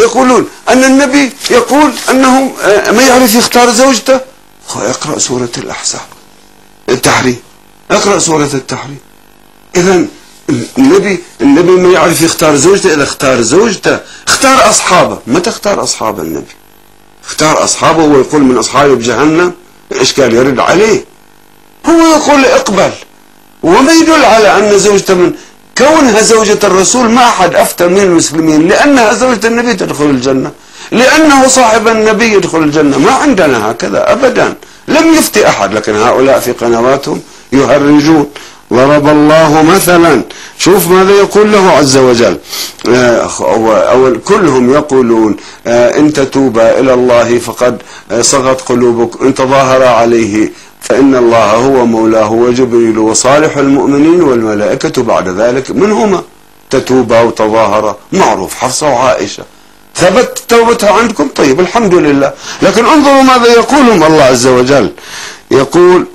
يقولون أن النبي يقول أنه ما يعرف يختار زوجته. اقرأ سورة الأحزاب التحريم، اقرأ سورة التحريم. إذن النبي ما يعرف يختار زوجته. إذا اختار زوجته اختار أصحابه. ما تختار أصحاب النبي؟ اختار أصحابه ويقول من أصحابه بجهنم. إشكال يرد عليه. هو يقول اقبل، وما يدل على أن زوجته من كونها زوجة الرسول ما أحد أفتى من المسلمين لأنها زوجة النبي تدخل الجنة، لأنه صاحب النبي يدخل الجنة. ما عندنا هكذا أبدا، لم يفتي أحد. لكن هؤلاء في قنواتهم يهرجون. ضرب الله مثلا، شوف ماذا يقول له عز وجل. كلهم يقولون إن تتوبا إلى الله فقد صغت قلوبك، إن تظاهر عليه فإن الله هو مولاه وجبريل وصالح المؤمنين والملائكة بعد ذلك منهما. تتوبا وتظاهرا معروف، حفصة وعائشة ثبت توبتها عندكم، طيب الحمد لله. لكن انظروا ماذا يقولهم الله عز وجل. يقول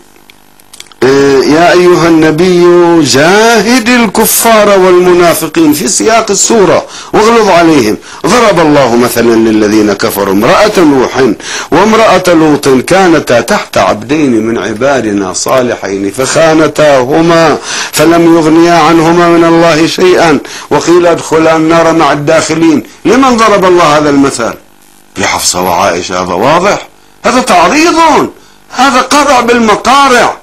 يا أيها النبي جاهد الكفار والمنافقين في سياق السورة واغلظ عليهم. ضرب الله مثلا للذين كفروا امرأة نوح وامرأة لوط كانتا تحت عبدين من عبادنا صالحين فخانتاهما فلم يغنيا عنهما من الله شيئا وقيل ادخلا النار مع الداخلين. لمن ضرب الله هذا المثل؟ لحفصة وعائشة. هذا واضح، هذا تعريض، هذا قرع بالمقارع.